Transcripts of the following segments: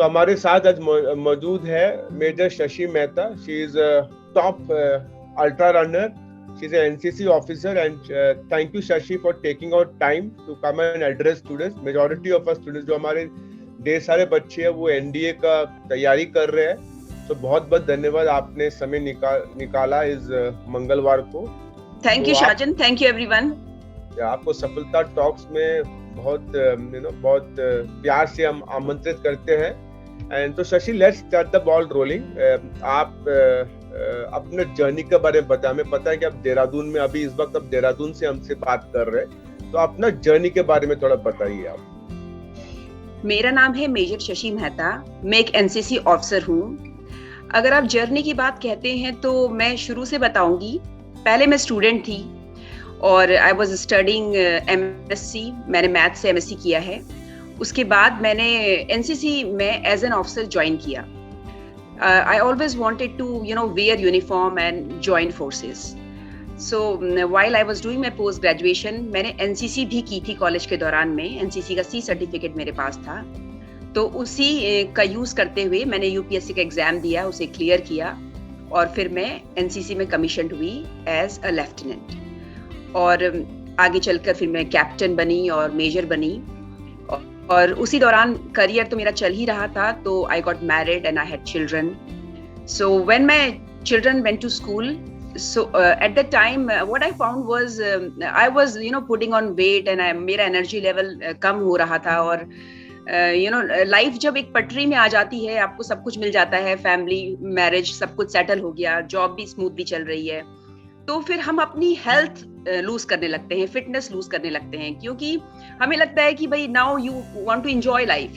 तो हमारे साथ आज मौजूद है major Shashi Mehta. She is top ultra runner. She is NCC officer and thank you Shashi for taking out time to come and address students. Majority of students जो हमारे ढेर सारे बच्चे हैं वो एनडीए का तैयारी कर रहे हैं. तो बहुत बहुत धन्यवाद, आपने समय निकाला इस मंगलवार को. Thank you Shahjan, thank you everyone. आपको सफलता टॉक्स में बहुत बहुत प्यार से हम आमंत्रित करते हैं. एंड तो Shashi, let's start the ball rolling. आप अपने जर्नी के बारे में बताएं. हमें पता है कि आप देहरादून में अभी इस वक्त आप देहरादून से हमसे बात कर रहे हैं, तो अपना जर्नी के बारे में थोड़ा बताइए आप. मेरा नाम है मेजर शशि मेहता. मैं एक एनसीसी ऑफिसर हूँ. अगर आप जर्नी की बात कहते हैं तो मैं शुरू से बताऊंगी. पहले मैं स्टूडेंट थी और आई वॉज स्टडिंग एमएससी. मैंने मैथ से एमएससी किया है. उसके बाद मैंने एनसीसी में एज एन ऑफिसर ज्वाइन किया. I always wanted to wear uniform and join forces. So while I was doing my post graduation, मैंने एनसीसी भी की थी कॉलेज के दौरान में. एनसीसी का सी सर्टिफिकेट मेरे पास था, तो उसी का यूज करते हुए मैंने यूपीएससी का एग्जाम दिया, उसे क्लियर किया और फिर मैं एनसीसी में कमीशन्ड हुई एज अ लेफ्टिनेंट. और आगे चलकर फिर मैं कैप्टन बनी और मेजर बनी. और उसी दौरान करियर तो मेरा चल ही रहा था. तो I got married and I had children. So when my children went to school, so at that time what I found was I was putting on weight and मेरा एनर्जी लेवल कम हो रहा था. और लाइफ जब एक पटरी में आ जाती है, आपको सब कुछ मिल जाता है, फैमिली, मैरिज, सब कुछ सेटल हो गया, जॉब भी स्मूथली चल रही है, तो फिर हम अपनी हेल्थ लूज करने लगते हैं, फिटनेस लूज करने लगते हैं. क्योंकि हमें लगता है कि भाई now you want to enjoy life,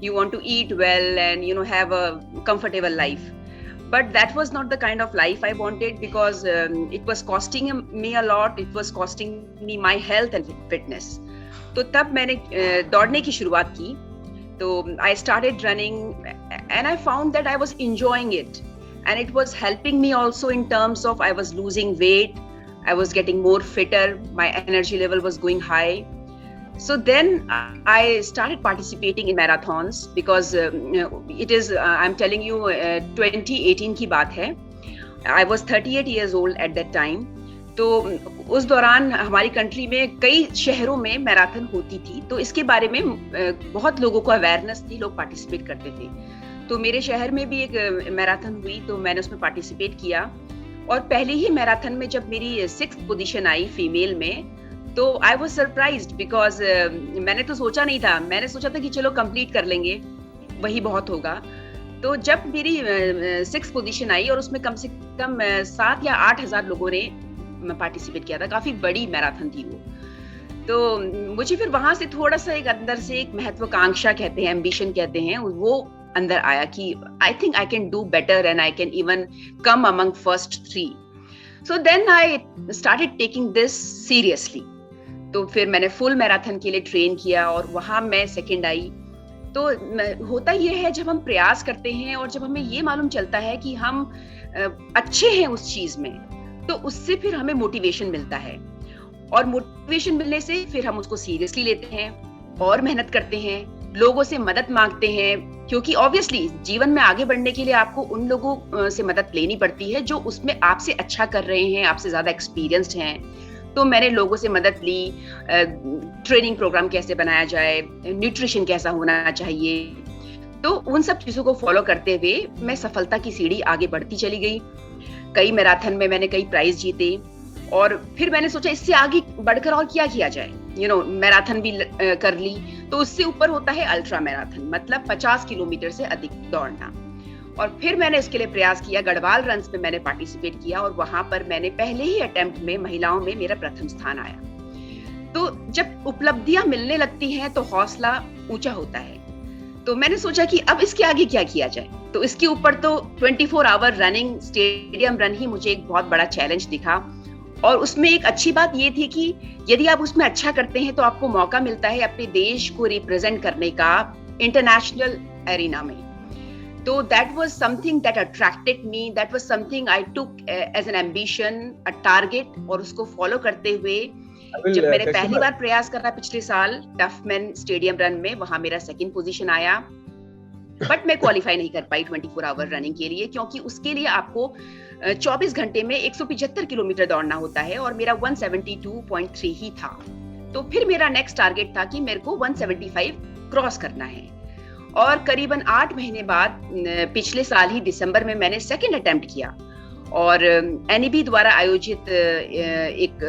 you want to eat well and have a comfortable life. But that was not the kind of life I wanted because it was costing me a lot. It was costing me my health and fitness. तो तब मैंने दौड़ने की शुरुआत की. तो I started running and I found that I was enjoying it and it was helping me also in terms of I was losing weight, I was getting more fitter, my energy level was going high. So then I started participating in marathons because it is I'm telling you 2018 की बात है. I was 38 years old at that time. तो उस दौरान हमारी country में कई शहरों में मैराथन होती थी, तो इसके बारे में बहुत लोगों को अवेयरनेस थी, लोग पार्टिसिपेट करते थे. तो मेरे शहर में भी एक मैराथन हुई, तो मैंने उसमें पार्टिसिपेट किया. और पहले ही मैराथन में जब मेरी 6th पोजीशन आई फीमेल में, तो आई वॉज सरप्राइज्ड बिकॉज मैंने तो सोचा नहीं था. मैंने सोचा था कि चलो कंप्लीट कर लेंगे, वही बहुत होगा. तो जब मेरी 6th पोजीशन आई और उसमें कम से कम 7 या 8 हजार लोगों ने पार्टिसिपेट किया था, काफी बड़ी मैराथन थी वो. तो मुझे फिर वहां से थोड़ा सा एक अंदर से एक महत्वाकांक्षा कहते हैं, एम्बिशन कहते हैं, वो अंदर आया कि I think I can do better and I can even come among first 3. So then I started taking this seriously. तो फिर मैंने फुल मैराथन के लिए ट्रेन किया और वहां मैं सेकंड आई. तो होता ये है, जब हम प्रयास करते हैं और जब हमें ये मालूम चलता है कि हम अच्छे हैं उस चीज में, तो उससे फिर हमें मोटिवेशन मिलता है. और मोटिवेशन मिलने से फिर हम उसको सीरियसली लेते हैं और मेहनत करते हैं, लोगों से मदद मांगते हैं. क्योंकि ऑब्वियसली जीवन में आगे बढ़ने के लिए आपको उन लोगों से मदद लेनी पड़ती है जो उसमें आपसे अच्छा कर रहे हैं, आपसे ज्यादा एक्सपीरियंस्ड हैं. तो मैंने लोगों से मदद ली, ट्रेनिंग प्रोग्राम कैसे बनाया जाए, न्यूट्रिशन कैसा होना चाहिए. तो उन सब चीजों को फॉलो करते हुए मैं सफलता की सीढ़ी आगे बढ़ती चली गई. कई मैराथन में मैंने कई प्राइज जीते और फिर मैंने सोचा इससे आगे बढ़कर और क्या किया जाए. मैराथन भी कर ली. तो उससे ऊपर होता है अल्ट्रा मैराथन, मतलब 50 किलोमीटर से अधिक दौड़ना. और फिर मैंने इसके लिए प्रयास किया. गढ़वाल रन्स में मैंने पार्टिसिपेट किया और वहां पर मैंने पहले ही अटेम्प्ट में महिलाओं में मेरा प्रथम स्थान आया. तो जब उपलब्धियां मिलने लगती हैं तो हौसला ऊंचा होता है. तो मैंने सोचा कि अब इसके आगे क्या किया जाए. तो इसके ऊपर तो 24 आवर रनिंग, स्टेडियम रन ही मुझे एक बहुत बड़ा चैलेंज दिखा. और उसमें एक अच्छी बात ये थी कि यदि आप उसमें अच्छा करते हैं तो आपको मौका मिलता है अपने देश को रिप्रेजेंट करने का इंटरनेशनल एरिना में. तो that was something that attracted me, that was something I took as an ambition, a target. और उसको फॉलो करते हुए जब मैंने पहली बार प्रयास करा पिछले साल टफमैन स्टेडियम रन में, वहां मेरा 2nd पोजीशन आया. बट मैं क्वालिफाई नहीं कर पाई 24 आवर रनिंग के लिए, क्योंकि उसके लिए आपको 24 घंटे में 175 किलोमीटर दौड़ना होता है और मेरा 172.3 ही था। तो फिर मेरा नेक्स्ट टारगेट था कि मेरे को 175 क्रॉस करना है। और करीबन 8 महीने बाद पिछले साल ही दिसंबर में मैंने सेकंड अटेम्प्ट किया और NEB द्वारा आयोजित एक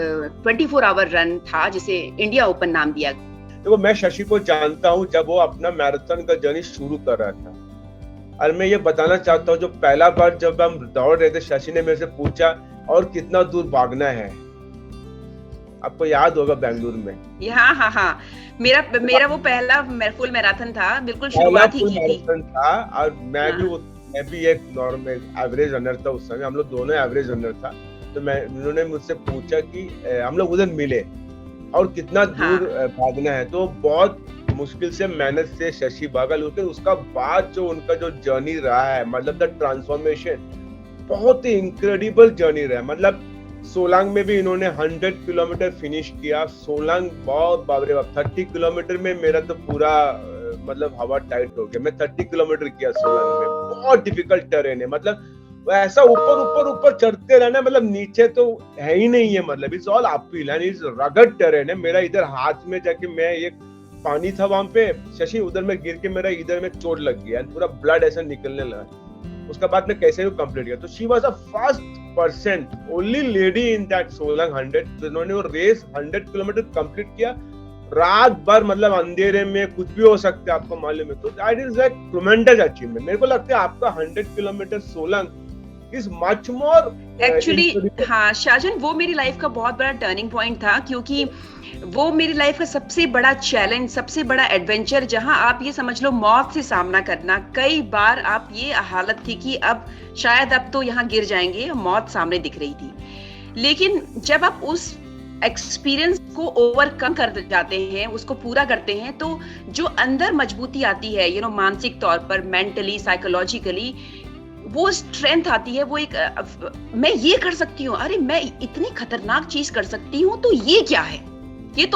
24 आवर रन था जिसे इंडिया ओपन नाम दिया। देखो, मैं शशि को जानता हूँ जब वो अपना मैराथन का जर्नी शुरू कर रहा था, और मैं ये बताना चाहता हूँ जो पहला बार जब हम दौड़ रहे थे, शशि ने मेरे से पूछा और कितना दूर भागना है, आपको याद होगा बेंगलुरु में। हाँ, मेरा वो पहला फुल मैराथन था, बिल्कुल शुरुआत ही की थी। था और मैं भी एक नॉर्मल एवरेज रनर था उस समय, हम लोग दोनों एवरेज रनर था। तो उन्होंने मुझसे पूछा कि हम लोग उधर मिले और कितना दूर भागना है, तो बहुत मुश्किल से मेहनत से शशि भागा। लेकिन उसका बाद जो उनका जो जर्नी रहा है, मतलब द ट्रांसफॉर्मेशन बहुत ही इनक्रेडिबल जर्नी रहा है। मतलब सोलांग में भी इन्होंने 100 किलोमीटर फिनिश किया। सोलांग बहुत बाबरे बाप, 30 किलोमीटर में मेरा तो पूरा मतलब हवा टाइट हो गया। मैं 30 किलोमीटर किया सोलांग में, बहुत डिफिकल्ट टेरेन है। मतलब ऐसा ऊपर चढ़ते रहना, मतलब नीचे तो है ही नहीं है, मतलब it's all uphill and it's rugged terrain है। मेरा इधर हाथ में जाके मैं एक पानी था वहां पे, शशि उधर में गिर के मेरा इधर में चोट लग गया, पूरा ब्लड ऐसा निकलने लगा। उसके बाद मैं कैसे भी कंप्लीट किया। तो she was a first person, only lady in that Solang 100, जिन्होंने वो रेस 100 किलोमीटर कंप्लीट किया रात भर, मतलब अंधेरे में, कुछ भी हो सकता है आपको मालूम है। तो दैट इज अ ट्रेमेंडस अचीवमेंट। मेरे को लगता है आपका 100 kilometre Solang is much more actually. हाँ शाहजहां, वो मेरी लाइफ का बहुत बड़ा टर्निंग पॉइंट था, क्योंकि वो मेरी लाइफ का सबसे बड़ा चैलेंज, सबसे बड़ा एडवेंचर, जहां आप ये समझ लो मौत से सामना करना। कई बार आप ये हालत थी कि अब शायद अब तो यहाँ गिर जाएंगे, मौत सामने दिख रही थी। लेकिन जब आप उस एक्सपीरियंस को ओवरकम कर जाते हैं, उसको पूरा करते हैं, तो जो अंदर मजबूती आती है, मानसिक तौर पर, मेंटली, साइकोलॉजिकली, वो स्ट्रेंथ आती है। वो एक मैं ये कर सकती हूँ, अरे मैं इतनी खतरनाक चीज कर सकती हूँ, तो ये क्या है, ये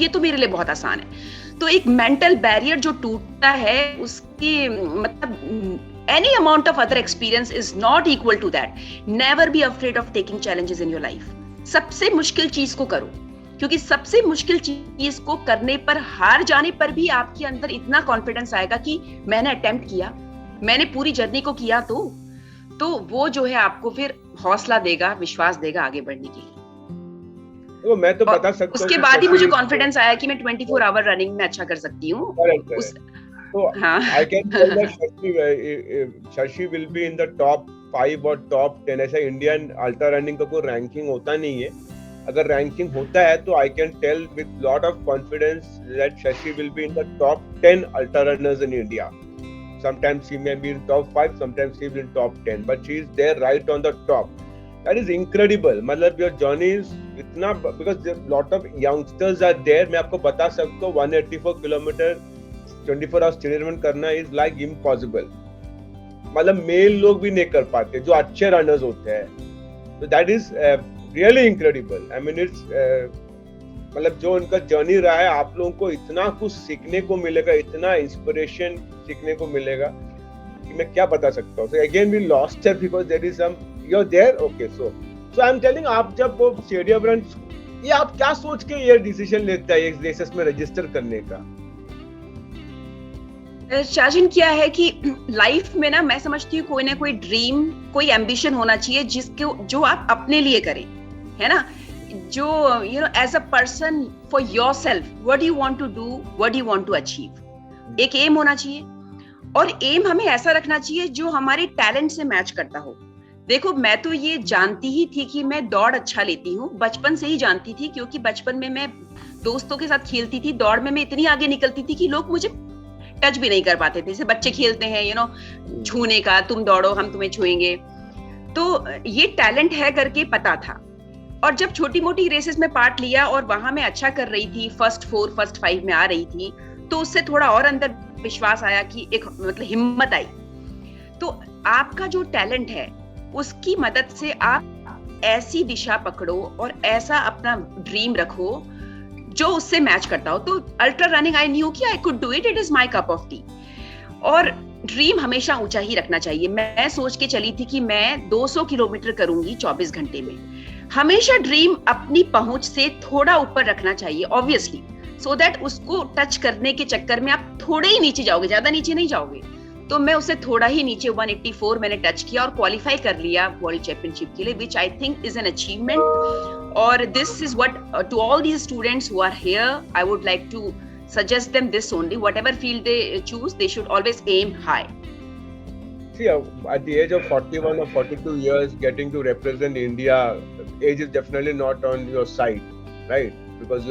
तो मेरे लिए बहुत आसान है। तो एक मेंटल बैरियर जो टूटता है, उसकी मतलब any amount of other experience is not equal to that. Never be afraid of taking challenges in your life. सबसे मुश्किल चीज को करो, क्योंकि सबसे मुश्किल चीज को करने पर, हार जाने पर भी आपके अंदर इतना कॉन्फिडेंस आएगा कि मैंने अटेम्प्ट किया, मैंने पूरी जर्नी को किया, तो वो जो है आपको फिर हौसला देगा, विश्वास देगा आगे बढ़ने के लिए। तो मैं तो बता सकता हूँ, उसके बाद ही मुझे कॉन्फिडेंस आया कि मैं 24 आवर रनिंग में अच्छा कर सकती हूँ। तो I can tell that Shashi will be in the top 5 और top 10। ऐसा इंडियन अल्ट्रा रनिंग का कोई रैंकिंग होता नहीं है। अगर रैंकिंग होता है तो I can tell with lot of confidence that Shashi will be in the top 10 ultra runners in India. Sometimes she may be in top 5, sometimes she will be in top 10, but she is there right on the top. That is incredible. मतलब your journey is इतना, because there lot of youngsters are there. मैं आपको बता सकता हूँ 184 kilometre 24 hours ट्रेनमेंट करना is like impossible. मतलब mail लोग भी नहीं कर पाते जो अच्छे रनर्स होते हैं। तो that is really incredible. I mean it's मतलब जो उनका जर्नी रहा है, आप लोगों को इतना कुछ सीखने को मिलेगा, इतना इंस्पिरेशन सीखने को मिलेगा कि मैं क्या बता सकता हूँ। So again we lost her because there is some, you're there, okay, so I'm telling, आप जब वो स्टेडियम रन, ये आप क्या सोच के ये डिसीजन लेता है एक रेसेस में रजिस्टर करने का? शाहजहां, क्या है कि लाइफ में ना, मैं समझती हूँ कोई ना कोई ड्रीम, कोई एम्बिशन होना चाहिए जिसको जो आप अपने लिए करें, है ना। जो as a person, for yourself, what you want to do, what you want to achieve, एक एम होना चाहिए। और एम हमें ऐसा रखना चाहिए जो हमारे टैलेंट से मैच करता हो। देखो, मैं तो ये जानती ही थी कि मैं दौड़ अच्छा लेती हूँ, बचपन से ही जानती थी, क्योंकि बचपन में मैं दोस्तों के साथ खेलती थी। दौड़ में मैं इतनी आगे निकलती थी कि लोग मुझे टच भी नहीं कर पाते थे। जैसे बच्चे खेलते हैं छूने का, तुम दौड़ो हम तुम्हें छुएंगे। तो ये टैलेंट है करके पता था। और जब छोटी मोटी रेसेस में पार्ट लिया और वहां मैं अच्छा कर रही थी, फर्स्ट 4 फर्स्ट 5 में आ रही थी, तो उससे थोड़ा और अंदर विश्वास आया कि एक मतलब हिम्मत आई। तो आपका जो टैलेंट है उसकी मदद से आप ऐसी दिशा पकड़ो और ऐसा अपना ड्रीम रखो जो उससे मैच करता हो। तो अल्ट्रा रनिंग, आई न्यू कि I could do it, it is my cup of T. और ड्रीम हमेशा ऊंचा ही रखना चाहिए। मैं सोच के चली थी कि मैं 200 किलोमीटर करूंगी 24 घंटे में। हमेशा ड्रीम अपनी पहुंच से थोड़ा ऊपर रखना चाहिए, ऑब्वियसली, सो दैट उसको टच करने के चक्कर में आप थोड़े ही नीचे जाओगे, ज्यादा नीचे नहीं जाओगे। तो मैं उससे थोड़ा ही नीचे 184 मैंने टच किया और क्वालिफाई कर लिया वर्ल्ड चैंपियनशिप के लिए, which I think is an achievement. और this is what to all these students who are here I would like to suggest them this only: whatever field they choose, they should always aim high. See, at the age of 41 or 42 years, getting to represent India, age is definitely not on your side, right? Because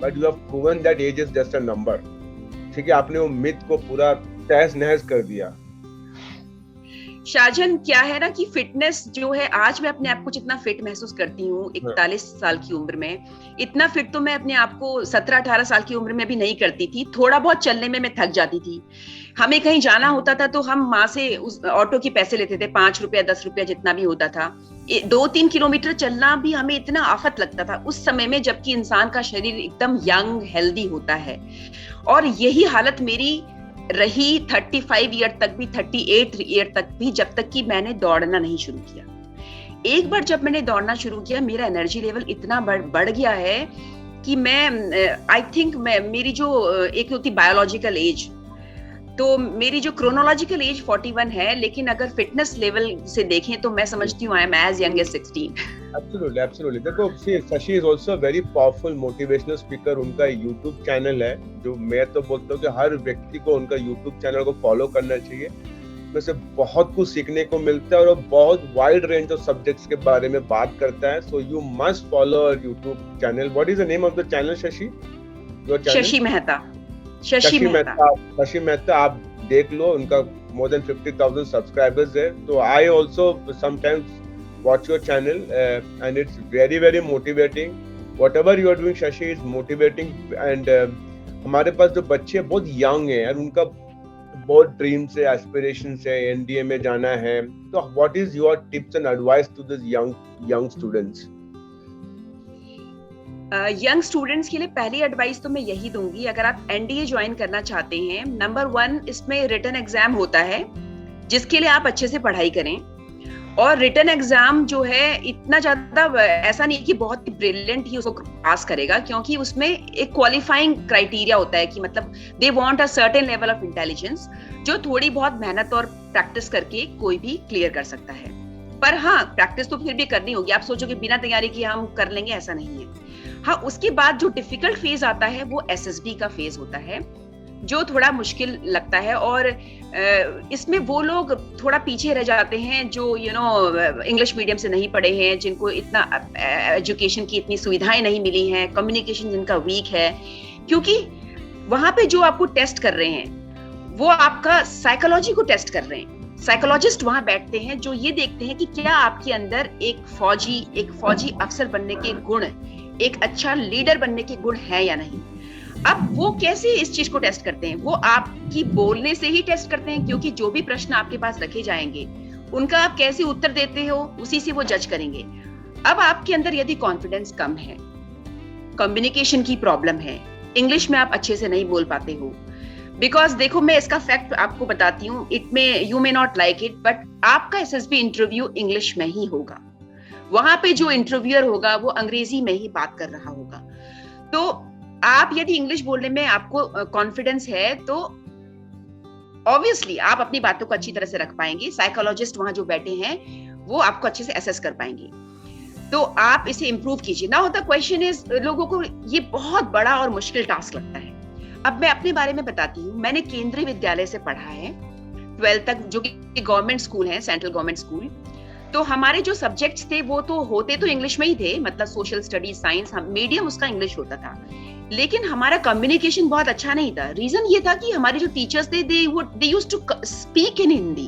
but you have proven that age is just a number. ठीक है, आपने वो myth को पूरा तहस नहस कर दिया। शाहजहां, क्या है ना कि फिटनेस जो है, आज मैं अपने आप को जितना फिट महसूस करती हूँ 41 साल की उम्र में, इतना फिट तो मैं अपने आप को 17-18 साल की उम्र में भी नहीं करती थी। थोड़ा बहुत चलने में मैं थक जाती थी। हमें कहीं जाना होता था तो हम माँ से उस ऑटो के पैसे लेते थे, 5 रुपया 10 रुपया जितना भी होता था। 2-3 किलोमीटर चलना भी हमें इतना आफत लगता था उस समय में, जबकि इंसान का शरीर एकदम यंग हेल्दी होता है। और यही हालत मेरी रही 35 ईयर तक भी, 38 ईयर तक भी, जब तक कि मैंने दौड़ना नहीं शुरू किया। एक बार जब मैंने दौड़ना शुरू किया, मेरा एनर्जी लेवल इतना बढ़ गया है कि मैं आई थिंक मेरी जो एक होती बायोलॉजिकल एज, तो मेरी जो क्रोनोलॉजिकल एज 41 है, लेकिन अगर फिटनेस लेवल से देखें तो मैं समझती हूँ I am as young as 16। Absolutely, absolutely. देखो, Shashi is also a very powerful motivational speaker. उनका YouTube चैनल है, जो मैं तो बोलता हूँ कि हर व्यक्ति को उनका YouTube चैनल को फॉलो करना चाहिए। वैसे बहुत कुछ सीखने को मिलता है और वो बहुत वाइड रेंज ऑफ सब्जेक्ट्स के बारे में बात करता है। So you must follow our YouTube channel. What is the name of the channel, Shashi? Shashi Mehta. Shashi Mehta, आप देख लो, उनका more than 50,000 सब्सक्राइबर्स है। तो I also sometimes watch your channel and it's very very motivating. Whatever you are doing, Shashi, is motivating. And हमारे पास जो बच्चे बहुत young हैं और उनका बहुत ड्रीम्स है, एस्पिरेशंस है, एनडीए में जाना है, तो what is your tips and advice to these young students? Young students के लिए पहली एडवाइस तो मैं यही दूंगी, अगर आप एनडीए ज्वाइन करना चाहते हैं, नंबर 1, इसमें रिटन एग्जाम होता है जिसके लिए आप अच्छे से पढ़ाई करें। और रिटन एग्जाम जो है इतना ज्यादा ऐसा नहीं कि बहुत ब्रिलियंट ही उसको पास करेगा, क्योंकि उसमें एक क्वालिफाइंग क्राइटेरिया होता है कि मतलब they want a certain level of intelligence, जो थोड़ी बहुत मेहनत और प्रैक्टिस करके कोई भी क्लियर कर सकता है। पर हाँ, प्रैक्टिस तो फिर भी करनी होगी। आप सोचो कि बिना तैयारी किए हम कर लेंगे, ऐसा नहीं है। हाँ, उसके बाद जो डिफिकल्ट फेज आता है वो एसएसबी का फेज होता है, जो थोड़ा मुश्किल लगता है। और इसमें वो लोग थोड़ा पीछे रह जाते हैं जो इंग्लिश मीडियम से नहीं पढ़े हैं, जिनको इतना एजुकेशन की इतनी सुविधाएं नहीं मिली हैं, कम्युनिकेशन जिनका वीक है, क्योंकि वहां पे जो आपको टेस्ट कर रहे हैं वो आपका साइकोलॉजी को टेस्ट कर रहे हैं। साइकोलॉजिस्ट वहां बैठते हैं जो ये देखते हैं कि क्या आपके अंदर एक फौजी अफसर बनने के गुण, एक अच्छा लीडर बनने के गुण है या नहीं। अब वो कैसे इस चीज को टेस्ट करते हैं? वो आपकी बोलने से ही टेस्ट करते हैं, क्योंकि जो भी प्रश्न आपके पास रखे जाएंगे उनका आप कैसे उत्तर देते हो उसी से वो जज करेंगे। अब आपके अंदर यदि कॉन्फिडेंस कम है, कम्युनिकेशन की प्रॉब्लम है, इंग्लिश में आप अच्छे से नहीं बोल पाते हो, बिकॉज देखो मैं इसका फैक्ट आपको बताती हूँ, you may not like it, but आपका एसएसबी इंटरव्यू इंग्लिश में ही होगा। वहां पे जो इंटरव्यूअर होगा वो अंग्रेजी में ही बात कर रहा होगा। तो आप यदि इंग्लिश बोलने में आपको कॉन्फिडेंस है तो ऑब्वियसली आप अपनी बातों को अच्छी तरह से रख पाएंगे। साइकोलॉजिस्ट वहां जो बैठे हैं वो आपको अच्छे से असेस कर पाएंगे। तो आप इसे इंप्रूव कीजिए। नाउ द क्वेश्चन इज, लोगों को ये बहुत बड़ा और मुश्किल टास्क लगता है। अब मैं अपने बारे में बताती हूँ। मैंने केंद्रीय विद्यालय से पढ़ा है 12th तक, जो कि गवर्नमेंट स्कूल है, सेंट्रल गवर्नमेंट स्कूल। तो हमारे जो सब्जेक्ट्स थे वो तो होते तो इंग्लिश में ही थे, मतलब सोशल स्टडीज, साइंस, मीडियम उसका इंग्लिश होता था, लेकिन हमारा कम्युनिकेशन बहुत अच्छा नहीं था। रीजन ये था कि हमारे जो टीचर्स थे they used to speak in Hindi.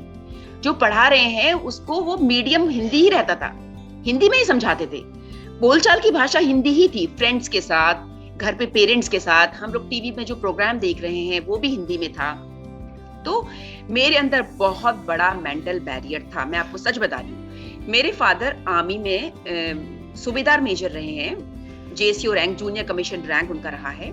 जो पढ़ा रहे हैं उसको वो मीडियम हिंदी ही रहता था, हिंदी में ही समझाते थे। बोलचाल की भाषा हिंदी ही थी, फ्रेंड्स के साथ, घर पे पेरेंट्स के साथ, हम लोग टीवी में जो प्रोग्राम देख रहे हैं वो भी हिंदी में था। तो मेरे अंदर बहुत बड़ा मेंटल बैरियर था। मैं आपको सच बता रही हूँ, मेरे फादर आर्मी में सूबेदार मेजर रहे हैं, JCO rank, junior commission rank उनका रहा है।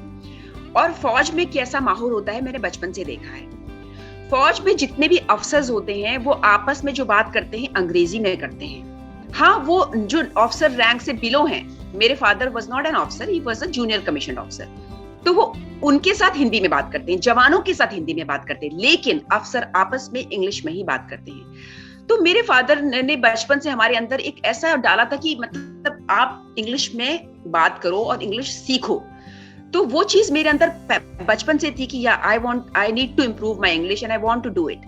और फौज में कैसा माहौल होता है मैंने बचपन से देखा है। फौज में जितने भी अफसर्स होते हैं वो आपस में जो बात करते हैं अंग्रेजी में करते हैं। हाँ, वो जो ऑफिसर रैंक से बिलो हैं, मेरे father was not an officer, he was a junior commission officer, तो वो उनके साथ हिंदी में बात करते हैं, जवानों के साथ हिंदी में बात करते हैं, लेकिन अफसर आपस में इंग्लिश में ही बात करते हैं। तो मेरे फादर ने बचपन से हमारे अंदर एक ऐसा डाला था कि मतलब आप इंग्लिश में बात करो और इंग्लिश सीखो। तो वो चीज मेरे अंदर बचपन से थी कि या I need to improve my English and I want to do it.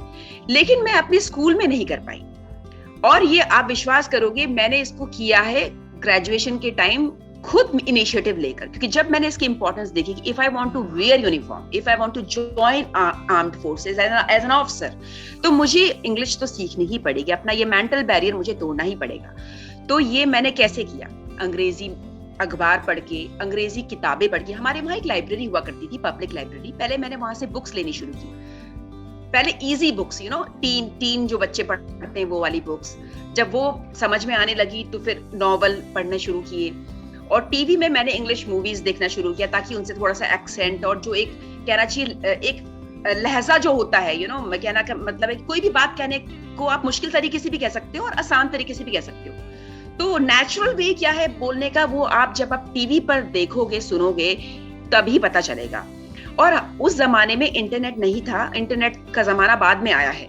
लेकिन मैं अपने स्कूल में नहीं कर पाई, और ये आप विश्वास करोगे मैंने इसको किया है ग्रेजुएशन के टाइम खुद इनिशिएटिव लेकर, क्योंकि जब मैंने इसकी इंपॉर्टेंस देखी कि if I want to wear uniform, if I want to join armed forces as an officer, तो मुझे इंग्लिश तो सीखनी ही पड़ेगी, अपना ये मेंटल बैरियर मुझे तोड़ना ही पड़ेगा। तो ये मैंने कैसे किया, अंग्रेजी अखबार पढ़ के, अंग्रेजी किताबें पढ़ के। हमारे वहाँ एक लाइब्रेरी हुआ करती थी, पब्लिक लाइब्रेरी। पहले मैंने वहां से बुक्स लेनी शुरू की, पहले easy books, you know, tin जो बच्चे पढ़ते हैं वो वाली बुक्स। जब वो समझ में आने लगी तो फिर नॉवल पढ़ने शुरू किए, और टीवी में मैंने इंग्लिश मूवीज देखना शुरू किया ताकि उनसे थोड़ा सा एक्सेंट और जो एक कहना चाहिए एक लहजा जो होता है, यू नो, मैं कहना का मतलब है कोई भी बात कहने को आप मुश्किल तरीके से भी कह सकते हो और आसान तरीके से भी कह सकते हो। तो नेचुरल वे क्या है बोलने का, वो आप जब आप टीवी पर देखोगे सुनोगे तभी पता चलेगा। और उस जमाने में इंटरनेट नहीं था, इंटरनेट का जमाना बाद में आया है।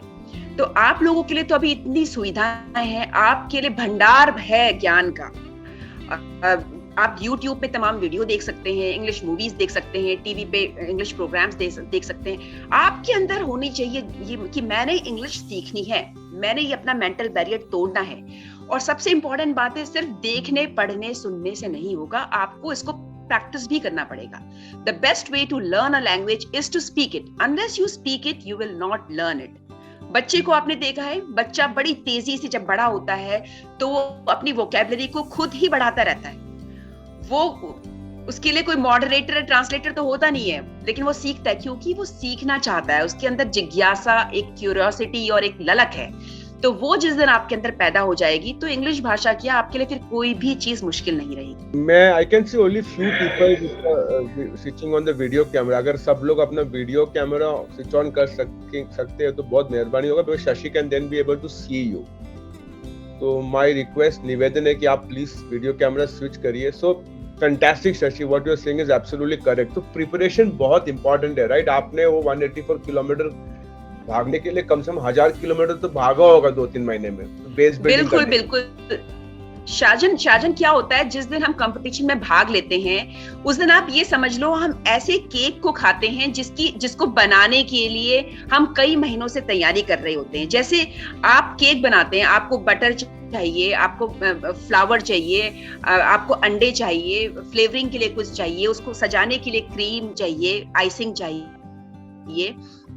तो आप लोगों के लिए तो अभी इतनी सुविधाएं हैं, आपके लिए भंडार है ज्ञान का। आप YouTube पे तमाम वीडियो देख सकते हैं, इंग्लिश मूवीज देख सकते हैं, टीवी पे इंग्लिश प्रोग्राम्स देख सकते हैं। आपके अंदर होनी चाहिए ये कि मैंने इंग्लिश सीखनी है, मैंने ये अपना मेंटल बैरियर तोड़ना है। और सबसे इंपॉर्टेंट बात है, सिर्फ देखने पढ़ने सुनने से नहीं होगा, आपको इसको प्रैक्टिस भी करना पड़ेगा। The best way to learn a language is to speak it. Unless you speak it, you will not learn it. बच्चे को आपने देखा है, बच्चा बड़ी तेजी से जब बड़ा होता है तो वो अपनी वोकैबुलरी को खुद ही बढ़ाता रहता है। वो उसके लिए कोई मॉडरेटर ट्रांसलेटर तो होता नहीं है, लेकिन वो सीखता है क्योंकि वो सीखना चाहता है, उसके अंदर जिज्ञासा, एक क्यूरियोसिटी और एक ललक है। तो वो जिस दिन आपके अंदर पैदा हो जाएगी तो इंग्लिश भाषा की आपके लिए फिर कोई भी चीज मुश्किल नहीं रहेगी। मैं I can see only few people switching on the video camera. अगर सब लोग अपना वीडियो कैमरा स्विच ऑन कर सकते हैं तो बहुत मेहरबानी होगा, because Shashi can then be able to see you. तो माय रिक्वेस्ट, निवेदन है कि आप प्लीज वीडियो कैमरा स्विच करिए। So fantastic Shashi, what you are saying is absolutely correct. तो प्रिपरेशन बहुत इंपॉर्टेंट है, राइट? आपने वो 184 किलोमीटर भागने के लिए कम से कम 1000 किलोमीटर तो भागा होगा 2-3 महीने में। बेस बिल्डिंग बिल्कुल बिल्कुल शाजन क्या होता है, जिस दिन हम कंपटीशन में भाग लेते हैं उस दिन आप ये समझ लो हम ऐसे केक को खाते हैं जिसको बनाने के लिए हम कई महीनों से तैयारी कर रहे होते हैं। जैसे आप केक बनाते हैं, आपको बटर चाहिए, आपको फ्लावर चाहिए, आपको अंडे चाहिए, फ्लेवरिंग के लिए कुछ चाहिए, उसको सजाने के लिए क्रीम चाहिए, आइसिंग चाहिए।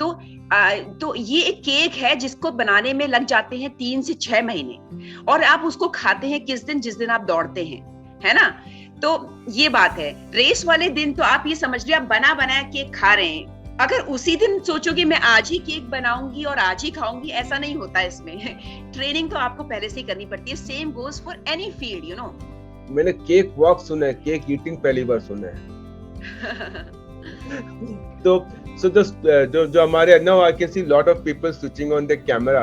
तो ये एक केक है जिसको बनाने में लग जाते हैं 3 से 6 महीने, और आप उसको खाते हैं किस दिन? जिस दिन आप दौड़ते हैं, है ना? तो ये बात है। रेस वाले दिन तो आप ये समझ लो आप बना बनाया केक खा रहे हैं। अगर उसी दिन सोचोगे मैं आज ही केक बनाऊंगी और आज ही खाऊंगी, ऐसा नहीं होता इसमें। ट्रेनिंग तो आपको पहले से ही करनी पड़ती है। Same goes for any field, you know. मैंने केक वॉक सुना है, केक ईटिंग पहली बार सुना है। तो जो हमारे now I can see lot of people switching on the camera,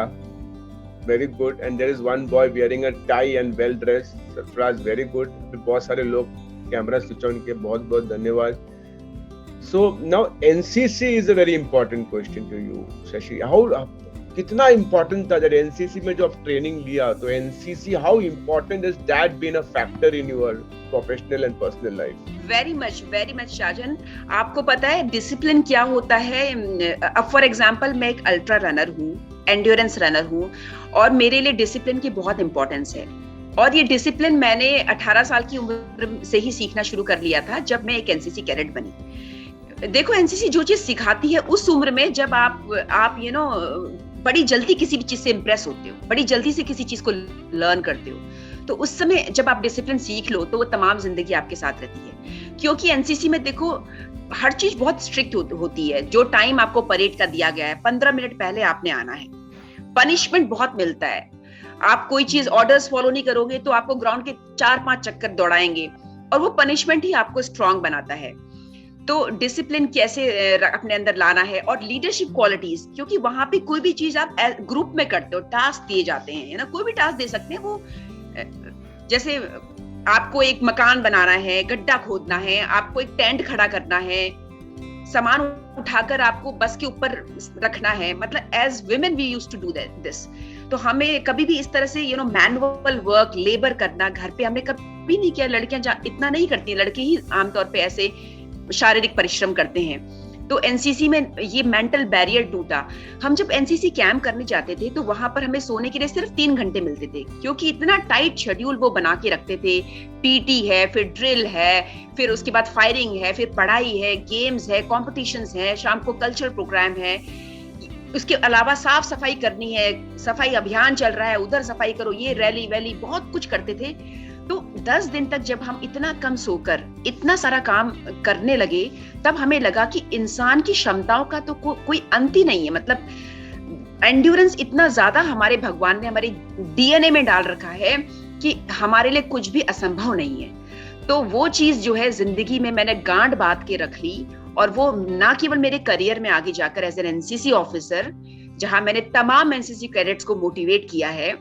very good, and there is one boy wearing a tie and well dressed, Sarfraz, very good। बहुत सारे लोग कैमरा स्विच ऑन किए, बहुत बहुत धन्यवाद। So now NCC is a very important question to you, Shashi। कितना important था जब NCC में जो आप ट्रेनिंग लिया, तो NCC how important has that been a factor in your professional and personal life? very much Shajan. आपको पता है डिसिप्लिन क्या होता है? अब फॉर एग्जांपल मैं एक अल्ट्रा रनर हूँ, एंड्योरेंस रनर हूँ, और मेरे लिए डिसिप्लिन की बहुत इंपॉर्टेंस है। और ये डिसिप्लिन मैंने 18 साल की उम्र से ही सीखना शुरू कर लिया था जब मैं एक एनसीसी कैडेट बनी। देखो, एनसीसी जो चीज सिखाती है उस उम्र में, जब आप यू नो बड़ी जल्दी किसी भी चीज से इंप्रेस होते हो, बड़ी जल्दी से किसी चीज को लर्न करते हो, तो उस समय जब आप डिसिप्लिन सीख लो तो वो तमाम जिंदगी आपके साथ रहती है। क्योंकि एनसीसी में देखो हर चीज बहुत स्ट्रिक्ट होती है। जो टाइम आपको परेड का दिया गया है 15 मिनट पहले आपने आना है। पनिशमेंट बहुत मिलता है। आप कोई चीज ऑर्डर्स फॉलो नहीं करोगे तो आपको ग्राउंड के 4-5 चक्कर दौड़ाएंगे, और वो पनिशमेंट ही आपको स्ट्रांग बनाता है। तो डिसिप्लिन कैसे अपने अंदर लाना है, और लीडरशिप क्वालिटीज, क्योंकि वहां पे कोई भी चीज आप ग्रुप में करते हो, टास्क दिए जाते हैं, है ना, कोई भी टास्क दे सकते हैं। वो जैसे आपको एक मकान बनाना है, गड्ढा खोदना है, आपको एक टेंट खड़ा करना है, सामान उठाकर आपको बस के ऊपर रखना है, मतलब as women we used to do this. तो हमें कभी भी इस तरह से मैनुअल वर्क, लेबर करना घर पे हमने कभी नहीं किया। लड़कियां इतना नहीं करती, लड़के ही आमतौर पे ऐसे शारीरिक परिश्रम करते हैं। तो एनसीसी में ये मेंटल बैरियर टूटा। हम जब एनसीसी कैंप करने जाते थे तो वहां पर हमें सोने के लिए सिर्फ 3 घंटे मिलते थे, क्योंकि इतना टाइट शेड्यूल वो बना के रखते थे। पीटी है, फिर ड्रिल है, फिर उसके बाद फायरिंग है, फिर पढ़ाई है, गेम्स है, कॉम्पिटिशन्स है, शाम को कल्चरल प्रोग्राम है, उसके अलावा साफ सफाई करनी है, सफाई अभियान चल रहा है, उधर सफाई करो, ये रैली वैली बहुत कुछ करते थे। तो 10 दिन तक जब हम इतना कम सोकर इतना सारा काम करने लगे, तब हमें लगा कि इंसान की क्षमताओं का तो कोई अंत ही नहीं है। मतलब एंड्योरेंस इतना ज्यादा हमारे भगवान ने हमारे डीएनए में डाल रखा है कि हमारे लिए कुछ भी असंभव नहीं है। तो वो चीज जो है जिंदगी में मैंने गांठ बांध के रख ली, और वो ना केवल मेरे करियर में आगे जाकर एज एन एनसीसी ऑफिसर, जहां मैंने तमाम एनसीसी कैडेट्स को मोटिवेट किया है,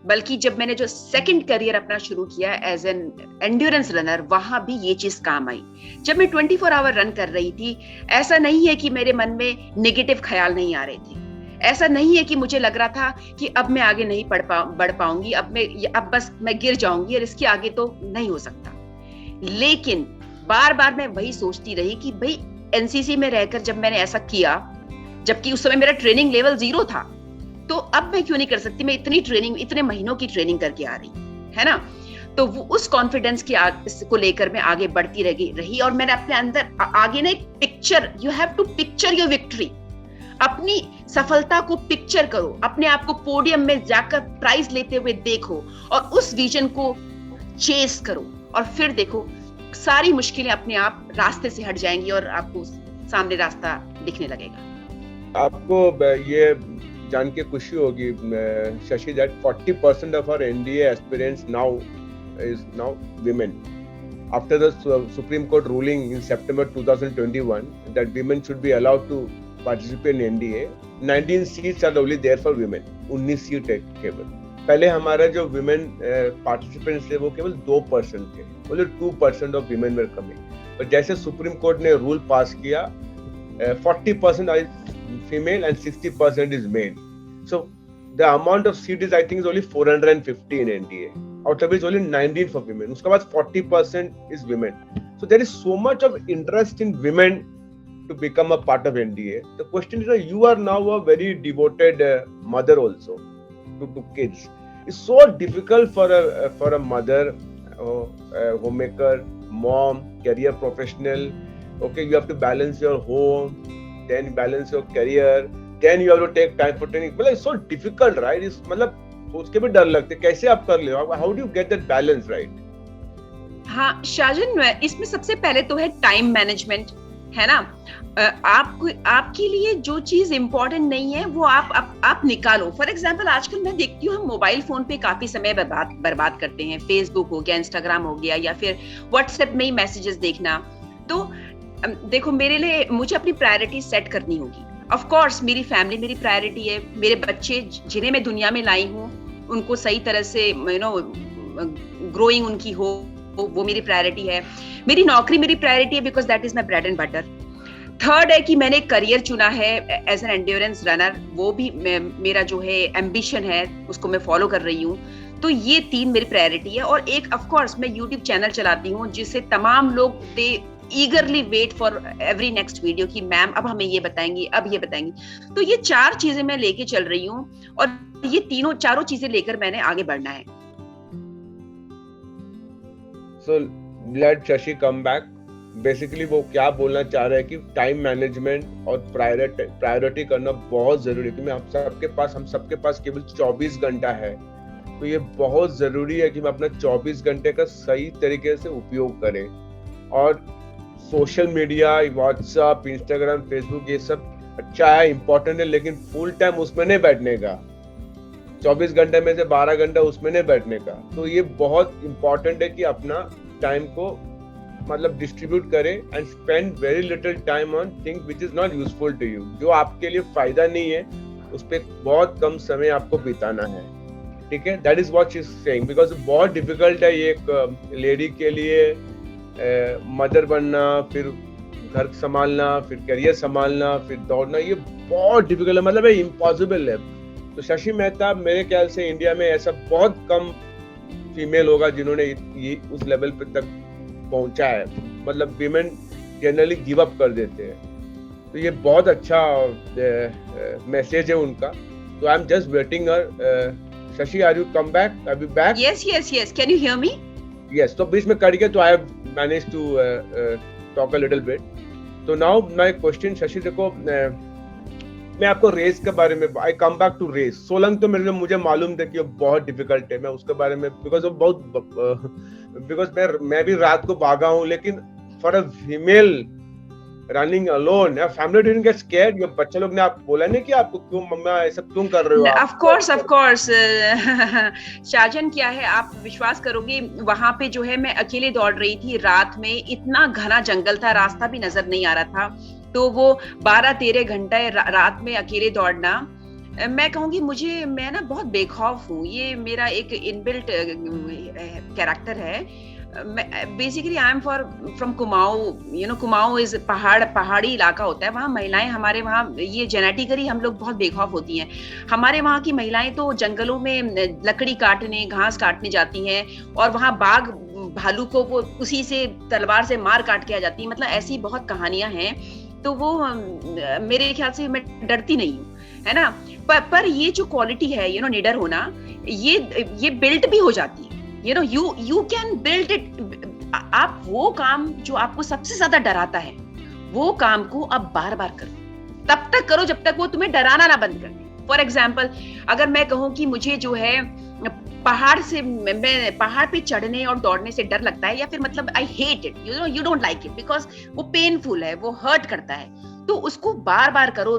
बल्कि जब मैंने जो सेकंड करियर अपना शुरू किया एज एन एंड्योरेंस रनर, वहां भी ये चीज काम आई। जब मैं 24 आवर रन कर रही थी, ऐसा नहीं है कि मेरे मन में नेगेटिव ख्याल नहीं आ रहे थे, ऐसा नहीं है कि मुझे लग रहा था कि अब मैं आगे नहीं बढ़ पाऊंगी, अब बस मैं गिर जाऊंगी और इसके आगे तो नहीं हो सकता। लेकिन बार बार मैं वही सोचती रही कि भाई एनसीसी में रहकर जब मैंने ऐसा किया, जबकि उस समय मेरा ट्रेनिंग लेवल 0 था, तो अब मैं क्यों नहीं कर सकती? मैं इतनी ट्रेनिंग, इतने महीनों की ट्रेनिंग करके आ रही, है ना। तो वो उस कॉन्फिडेंस को लेकर मैं आगे बढ़ती रही और मैंने अपने अंदर आगे ना एक picture, you have to picture your victory, अपनी सफलता को पिक्चर करो, अपने आप को पोडियम में जाकर प्राइज लेते हुए देखो और उस विजन को चेस करो, और फिर देखो सारी मुश्किलें अपने आप रास्ते से हट जाएंगी और आपको सामने रास्ता दिखने लगेगा। आपको ये जान के खुशी होगी Shashi, that 40% of our NDA aspirants now is now women. After the Supreme Court ruling in September 2021 that women should be allowed to participate in NDA, 19 seats are only there for women. 19 seat है केवल। पहले हमारा जो women participants थे वो केवल 2% थे, बोले 2% of women were coming. पर जैसे सुप्रीम कोर्ट ने रूल पास किया, 40% are female and 60% is male. So the amount of seat is, I think, is only 450 in NDA. Out of which only 19 for women. उसके बाद 40% is women. So there is so much of interest in women to become a part of NDA. The question is that you are now a very devoted mother also to kids. It's so difficult for a mother, a homemaker, mom, career professional. Okay, you have to balance your home, then balance your career, then you have to take time for training. मतलब it's so difficult, right? It's मतलब सोच के भी डर लगते, कैसे आप कर ले? How do you get that balance right? हाँ शाहजन, इसमें सबसे पहले तो है टाइम मैनेजमेंट, है ना। आपके लिए जो चीज इंपॉर्टेंट नहीं है वो आप निकालो। फॉर एग्जाम्पल आजकल मैं देखती हूँ हम मोबाइल फोन पे काफी समय बर्बाद करते हैं। फेसबुक हो गया, इंस्टाग्राम हो गया, या फिर व्हाट्सएप में ही मैसेजेस देखना। तो देखो, मेरे लिए मुझे अपनी प्रायोरिटी सेट करनी होगी। ऑफ कोर्स मेरी फैमिली मेरी प्रायोरिटी है, मेरे बच्चे जिन्हें मैं दुनिया में लाई हूँ उनको सही तरह से ग्रोइंग उनकी हो, वो मेरी प्रायोरिटी है। मेरी नौकरी मेरी प्रायोरिटी है because that is my bread and butter. Third है कि मैंने करियर चुना है एज एन एंड्योरेंस रनर, वो भी मेरा जो है एम्बिशन है, उसको मैं फॉलो कर रही हूँ। तो ये 3 मेरी प्रायोरिटी है। और एक ऑफ कोर्स मैं यूट्यूब चैनल चलाती हूँ जिससे तमाम लोग they eagerly wait for every next video कि मैम अब हमें ये बताएंगी, अब ये बताएंगी। तो ये 4 चीजें मैं लेके चल रही हूँ और ये चारों चीजें लेकर मैंने आगे बढ़ना है। So let Shashi come back. Basically वो क्या बोलना चाह रहे हैं कि टाइम मैनेजमेंट और प्रायोरिटी करना बहुत जरूरी है। क्योंकि हम सबके पास केवल 24 घंटा है, तो ये बहुत जरूरी है कि हम अपना 24 घंटे का सही तरीके से उपयोग करें। और social media, WhatsApp, Instagram, Facebook, ये सब अच्छा है, इम्पोर्टेंट है, लेकिन फुल टाइम उसमें नहीं बैठने का। 24 घंटे में से 12 घंटा उसमें नहीं बैठने का। तो ये बहुत इम्पोर्टेंट है कि अपना टाइम को मतलब डिस्ट्रीब्यूट करे and spend very little time on thing which is not useful to you, जो आपके लिए फायदा नहीं है उस पर बहुत कम समय आपको बिताना है, ठीक है। That is what she is saying, because बहुत डिफिकल्ट है ये एक लेडी के लिए मदर बनना, फिर घर संभालना, फिर करियर संभालना, फिर दौड़ना, ये बहुत डिफिकल्ट है, मतलब ये इम्पॉसिबल है। तो शशि मेहता मेरे ख्याल से इंडिया में ऐसा बहुत कम फीमेल होगा जिन्होंने ये उस लेवल पे तक पहुंचा है, मतलब विमेन जनरली गिव अप कर देते हैं। तो ये बहुत अच्छा मैसेज है उनका। तो I am just waiting her. Shashi, are you come back? Are you back? Yes, can you hear me? Yes, तो बीच में कट गया, तो I have managed to talk a little bit. तो नाउ माय क्वेश्चन, शशि देखो, मैं आपको रेस के बारे में, I come back to race. So long तो मुझे मालूम था कि वो बहुत डिफिकल्ट है, मैं उसके बारे में बिकॉज मैं भी रात को भागा हूँ, लेकिन for a female running alone, family didn't get scared? ये बच्चे लोग ने आप बोला नहीं कि आपको क्यों मम्मा ऐसा क्यों कर रहे हो? ऑफ कोर्स शाहजहान, क्या है, आप विश्वास करोगे, वहां पे जो है मैं अकेले दौड़ रही थी रात में, इतना घना जंगल था, रास्ता भी नजर नहीं आ रहा था। तो वो 12-13 घंटे रात में अकेले दौड़ना, मैं कहूंगी मैं ना बहुत बेखौफ हूँ, ये मेरा एक इनबिल्ट कैरेक्टर है। Basically I am from Kumaon, you know, Kumaon is पहाड़ी इलाका होता है, वहाँ महिलाएं, हमारे वहाँ ये जेनेटिकली हम लोग बहुत बेखौफ होती हैं। हमारे वहाँ की महिलाएं तो जंगलों में लकड़ी काटने, घास काटने जाती हैं, और वहाँ बाघ भालू को वो उसी से तलवार से मार काट के आ जाती है, मतलब ऐसी बहुत कहानियां हैं। तो वो मेरे ख्याल से मैं डरती नहीं हूँ, है ना। पर ये जो क्वालिटी है, यू नो, निडर होना, ये बिल्ट भी हो जाती है, you know, you can build it. आप वो काम जो आपको सबसे ज्यादा डराता है, वो काम को आप बार बार करो, तब तक करो जब तक वो तुम्हें डराना ना बंद कर दे। फॉर एग्जाम्पल, अगर मैं कहूँ कि मुझे जो है पहाड़ पे चढ़ने और दौड़ने से डर लगता है, या फिर मतलब I hate it, you know, you don't like it, because वो पेनफुल है, वो हर्ट करता है, तो उसको बार बार करो,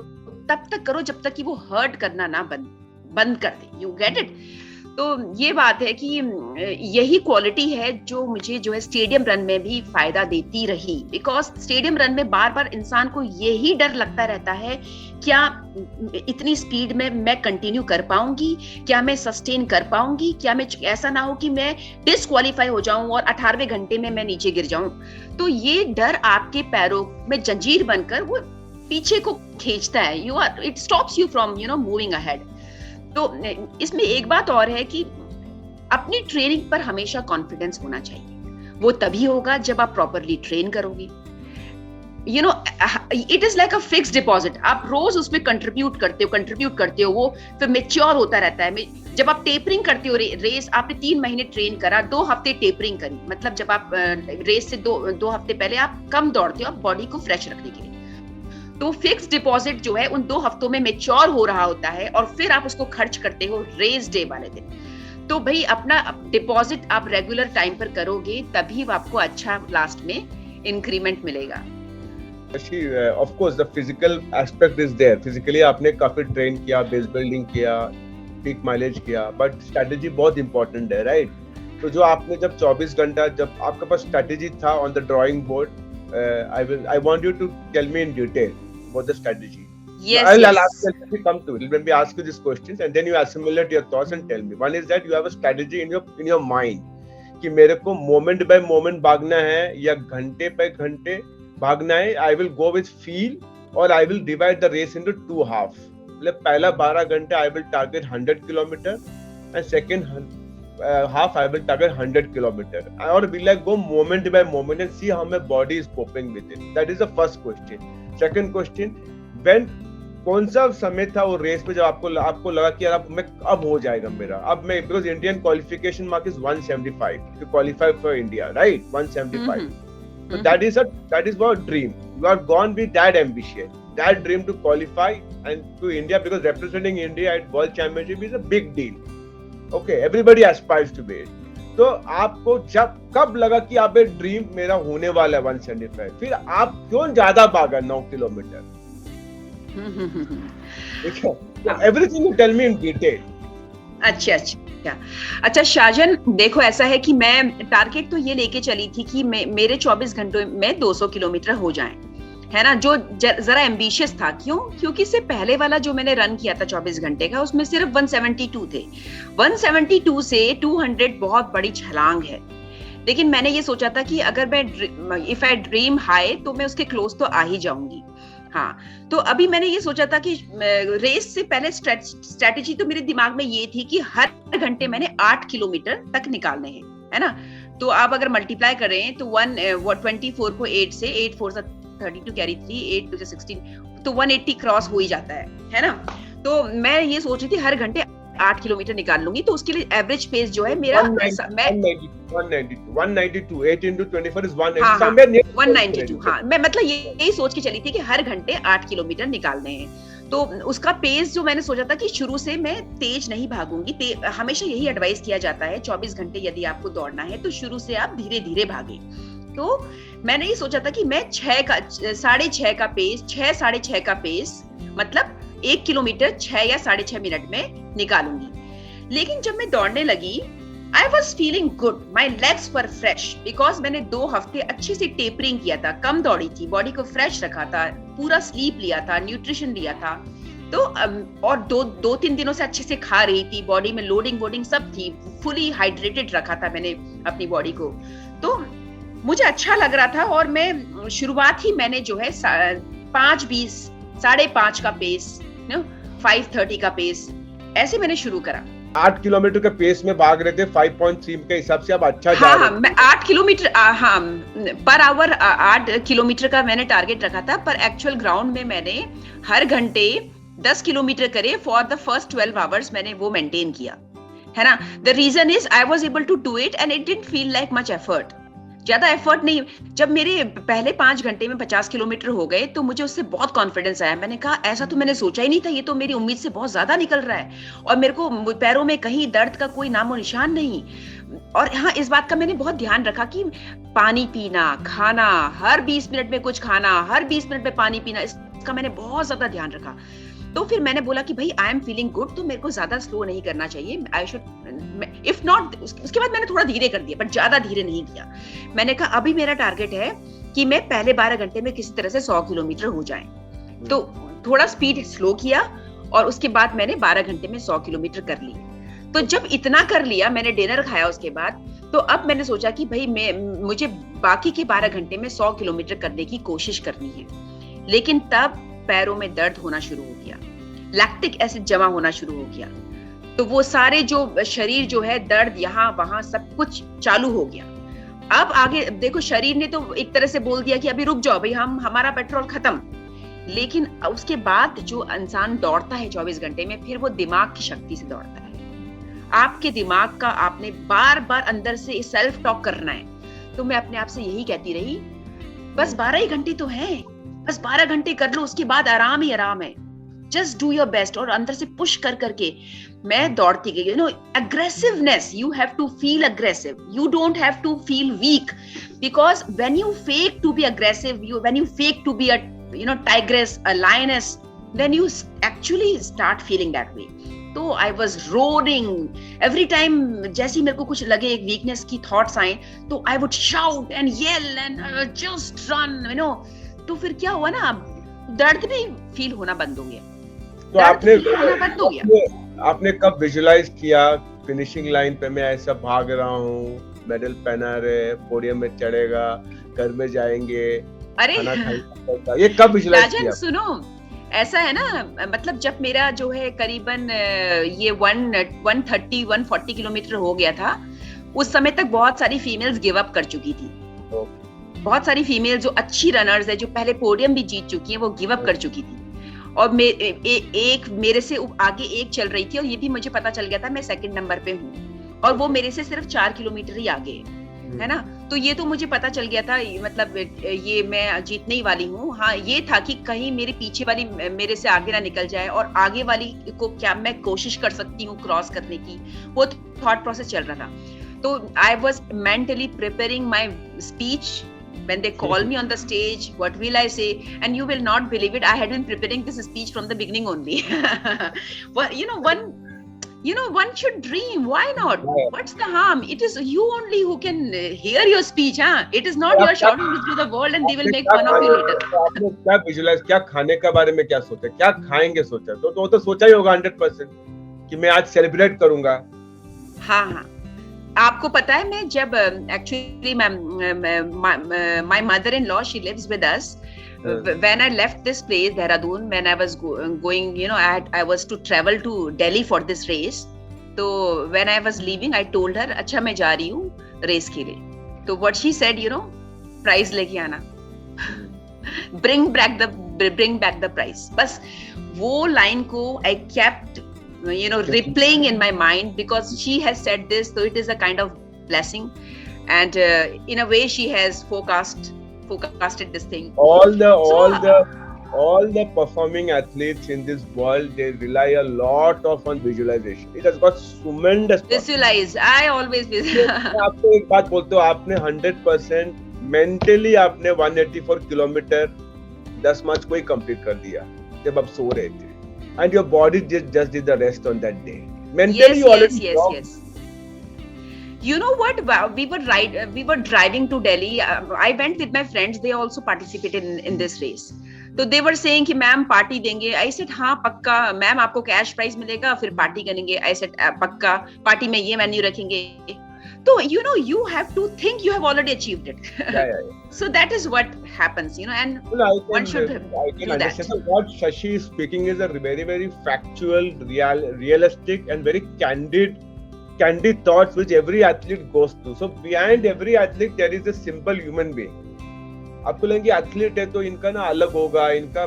तब तक करो जब तक कि वो हर्ट करना ना बंद कर दे। You get it? तो ये बात है कि यही क्वालिटी है जो मुझे जो है स्टेडियम रन में भी फायदा देती रही, बिकॉज स्टेडियम रन में बार बार इंसान को यही डर लगता रहता है, क्या इतनी स्पीड में मैं कंटिन्यू कर पाऊंगी, क्या मैं सस्टेन कर पाऊंगी, क्या मैं, ऐसा ना हो कि मैं डिस्क्वालीफाई हो जाऊं और 18वें घंटे में मैं नीचे गिर जाऊं। तो ये डर आपके पैरों में जंजीर बनकर वो पीछे को खींचता है, it stops you from, you know, moving ahead. तो इसमें एक बात और है कि अपनी ट्रेनिंग पर हमेशा कॉन्फिडेंस होना चाहिए। वो तभी होगा जब आप प्रॉपरली ट्रेन करोगे। You know, it is like a fix deposit, आप रोज उसमें कंट्रीब्यूट करते हो, वो फिर मैच्योर होता रहता है। जब आप टेपरिंग करते हो, रेस आपने 3 महीने ट्रेन करा, 2 हफ्ते टेपरिंग करी, मतलब जब आप रेस से 2 हफ्ते पहले आप कम दौड़ते हो, आप बॉडी को फ्रेश रखने के लिए, तो फिक्स डिपॉजिट जो है उन 2 हफ्तों में मैच्योर हो रहा होता है, और फिर आप उसको खर्च करते हो रेस डे वाले दिन। तो भाई अपना डिपॉजिट आप रेगुलर टाइम पर करोगे, तभी आपको अच्छा लास्ट में इंक्रीमेंट मिलेगा। Of course the physical aspect is there, physically आपने काफी ट्रेन किया, बेस बिल्डिंग किया, पीक माइलेज किया, बट स्ट्रेटेजी बहुत इंपॉर्टेंट है, राइट? तो जो आपने जब 24 घंटा जब आपके पास स्ट्रेटेजी था on the drawing board, I want you to tell me in detail about the strategy. Yes, I'll ask you, let me come to it. Let me ask you these questions and then you assimilate your thoughts and tell me. One is that you have a strategy in your mind कि मेरे को moment by moment भागना है या घंटे पे घंटे भागना है. I will go with feel or I will divide the race into 2 half. मतलब पहला 12 घंटे I will target 100 kilometer and second half I will target 100 kilometer. Or will I go moment by moment and see how my body is coping with it? That is the first question. Second question, when कौन सा समय था वो race पे जब आपको लगा कि यार अब हो जाएगा मेरा, अब मैं, because Indian qualification mark is 175 to qualify for India, right? 175. So that is our dream. You are gone with that ambition, that dream to qualify and to India, because representing India at World Championship is a big deal. Okay, everybody aspires to be it. तो आपको कब लगा कि आप एक dream मेरा होने वाला है 175, फिर आप क्यों ज्यादा भागा 9 kilometre? Everything you tell me in detail. अच्छा, अच्छा शाहजन, देखो ऐसा है कि मैं टारगेट तो ये लेके चली थी कि मेरे 24 घंटों में 200 किलोमीटर हो जाएं, है ना, जो जरा एम्बिशियस था। क्यों? क्योंकि इससे पहले वाला जो मैंने रन किया था 24 घंटे का, उसमें सिर्फ 172 थे। 172 से 200 बहुत बड़ी छलांग है। लेकिन मैंने ये सोचा था कि अगर मैं इफ आई ड्रीम हाई तो मैं उसके क्लोज तो आ ही जाऊंगी। हाँ, तो अभी मैंने ये सोचा था कि रेस से पहले स्ट्रेटेजी तो मेरे दिमाग में ये थी कि हर घंटे मैंने 8 किलोमीटर तक निकालने हैं, है ना। तो आप अगर मल्टीप्लाई करें तो 124 को 8 से 8 4 32 कैरी 3 8 2 16, तो 180 क्रॉस हो ही जाता है ना। तो मैं ये सोच रही थी हर घंटे 8 किलोमीटर निकाल लूंगी, तो उसके लिए एवरेज पेस जो है मेरा 192 8 into 24 is 180 हाँ, somewhere near 192। हाँ, मैं मतलब यही सोच के चली थी कि हर घंटे 8 किलोमीटर निकालने हैं। तो उसका पेस जो मैंने सोचा था कि शुरू से मैं तेज नहीं भागूंगी। हमेशा यही एडवाइस किया जाता है 24 घंटे यदि आपको दौड़ना है तो शुरू से आप धीरे धीरे भागे। तो मैंने ये सोचा था कि मैं 6.5 का पेस 6.5 का पेस मतलब 1 किलोमीटर 6 या 6.5 मिनट में निकालूंगी। लेकिन जब मैं दौड़ने लगी, I was feeling good, my legs were fresh because मैंने 2 हफ्ते अच्छे से टेपरिंग किया था, कम दौड़ी थी, बॉडी को फ्रेश रखा था, पूरा स्लीप लिया था, न्यूट्रिशन लिया था। तो और 2-3 दिनों से अच्छे से खा रही थी, बॉडी में लोडिंग सब थी, फुली हाइड्रेटेड रखा था मैंने अपनी बॉडी को। तो मुझे अच्छा लग रहा था और मैं शुरुआत ही मैंने जो है 5:20 5:30 का पेस 5:30 का पेस ऐसे मैंने शुरू करा। 8 किलोमीटर के पेस में भाग रहे थे 5.3 के हिसाब से, आप अच्छा जा रहे थे। मैं 8 किलोमीटर पर आवर 8 किलोमीटर का मैंने टारगेट रखा था, पर एक्चुअल ग्राउंड में मैंने हर घंटे 10 किलोमीटर करे फॉर द फर्स्ट 12 आवर्स मैंने वो मेंटेन किया, है ना। The reason is I was able to do it and it didn't feel like much effort, ज्यादा एफर्ट नहीं। जब मेरे पहले 5 घंटे में 50 किलोमीटर हो गए तो मुझे उससे बहुत कॉन्फिडेंस आया। मैंने कहा ऐसा तो मैंने सोचा ही नहीं था, ये तो मेरी उम्मीद से बहुत ज्यादा निकल रहा है और मेरे को पैरों में कहीं दर्द का कोई नामो निशान नहीं। और हाँ, इस बात का मैंने बहुत ध्यान रखा कि पानी पीना, खाना, हर 20 मिनट में कुछ खाना, हर 20 मिनट में पानी पीना, इसका मैंने बहुत ज्यादा ध्यान रखा। तो फिर मैंने बोला कि भाई आई एम फीलिंग गुड, तो मेरे को ज्यादा स्लो नहीं करना चाहिए, आई शुड इफ नॉट। उसके बाद मैंने थोड़ा धीरे कर दिया, बट ज्यादा धीरे नहीं किया। मैंने कहा अभी मेरा टारगेट है कि मैं पहले 12 घंटे में किसी तरह से 100 किलोमीटर हो जाए। तो थोड़ा स्पीड स्लो किया और उसके बाद मैंने 12 घंटे में 100 किलोमीटर कर ली। तो जब इतना कर लिया, मैंने डिनर खाया उसके बाद, तो अब मैंने सोचा कि भाई मुझे बाकी के 12 घंटे में 100 किलोमीटर करने की कोशिश करनी है। लेकिन तब पैरों में दर्द होना शुरू हो गया, लैक्टिक एसिड जमा होना शुरू हो गया। तो वो सारे जो शरीर जो है, दर्द यहाँ वहां सब कुछ चालू हो गया। अब आगे देखो, शरीर ने तो एक तरह से बोल दिया कि अभी रुक जाओ भाई, हमारा पेट्रोल खत्म। लेकिन उसके बाद जो इंसान दौड़ता है 24 घंटे में, फिर वो दिमाग की शक्ति से दौड़ता है। आपके दिमाग का आपने बार बार अंदर से सेल्फ टॉक करना है। तो मैं अपने आप से यही कहती रही, बस 12 ही घंटे तो हैं, बस 12 घंटे कर लो, उसके बाद आराम ही आराम है, जस्ट डू योर बेस्ट। और अंदर से पुश कर करके मैं दौड़ती गई। You know, aggressiveness, you have to feel aggressive, you don't have to feel weak, because when you fake to be aggressive, when you fake to be a tigress, a lioness, then you actually start feeling that way. तो I was roaring every time, जैसे मेरे को कुछ लगे, एक weakness की thoughts आए, तो I would shout and yell and just run, you know। तो फिर क्या हुआ ना, दर्द भी फील होना बंद हो गया। तो आपने कब विजुअलाइज किया फिनिशिंग लाइन पे मैं ऐसा भाग रहा हूँ, मेडल पहना रहे, पोडियम में चढ़ेगा, घर में जाएंगे, अरे ये कब विजुअलाइज किया? सुनो, ऐसा है ना, मतलब जब मेरा जो है करीबन ये 130-140 किलोमीटर हो गया था, उस समय तक बहुत सारी फीमेल्स गिव अप कर चुकी थी। बहुत सारी फीमेल जो अच्छी रनर्स है, जो पहले पोडियम भी जीत चुकी है, वो गिव अप कर चुकी थी। और एक मेरे से आगे एक चल रही थी, और ये भी मुझे पता चल गया था मैं सेकंड नंबर पे हूँ, और वो मेरे से सिर्फ 4 किलोमीटर ही आगे है ना। तो ये तो मुझे पता चल गया था, मतलब ये मैं जीतने ही वाली हूँ। हाँ, ये था कि कहीं मेरे पीछे वाली मेरे से आगे ना निकल जाए, और आगे वाली को क्या मैं कोशिश कर सकती हूँ क्रॉस करने की, वो थॉट प्रोसेस चल रहा था। तो I was mentally preparing my speech when they call me on the stage, what will I say? And you will not believe it, I had been preparing this speech from the beginning only. Well, you know, one should dream. Why not? Yeah. What's the harm? It is you only who can hear your speech. It is not you are shouting it to the world and they will make fun of you later. आपने क्या visualise, क्या खाने का बारे में क्या सोचा, क्या खाएंगे सोचा, तो सोचा ही होगा 100% कि मैं आज सेलिब्रेट करूंगा. हाँ. आपको पता है, मैं जब actually my mother-in-law, she lives with us. When I left this place, Dehradun, when I was going, I was to travel to Delhi for this race. So when I was leaving, I told her, अच्छा मैं जा रही हूँ race के लिए. तो what she said, prize लेके आना. bring back the prize. बस वो लाइन को I kept replaying in my mind because she has said this, so it is a kind of blessing, and in a way she has forecasted this thing. All the performing athletes in this world, they rely a lot on visualization. It has got tremendous. Visualize. I always visualize. आपको एक बात बोलते हो, आपने 100% mentally आपने 184 kilometre 10 मार्च को ही complete कर दिया जब आप सो रहे थे. And your body just did the rest on that day. Mentally, you already. Yes. You know what? We were driving to Delhi. I went with my friends. They also participated in this race. So they were saying कि ma'am party देंगे. I said हाँ पक्का ma'am, आपको cash prize मिलेगा, फिर party करेंगे. I said पक्का party में ये मेन्यू रखेंगे. So you have to think you have already achieved it. Yeah. So that is what happens, and one should do that. So what Shashi is speaking is a very, very factual, realistic, and very candid thoughts which every athlete goes through. So behind every athlete there is a simple human being. आपको लगेंगे athlete है तो इनका ना अलग होगा, इनका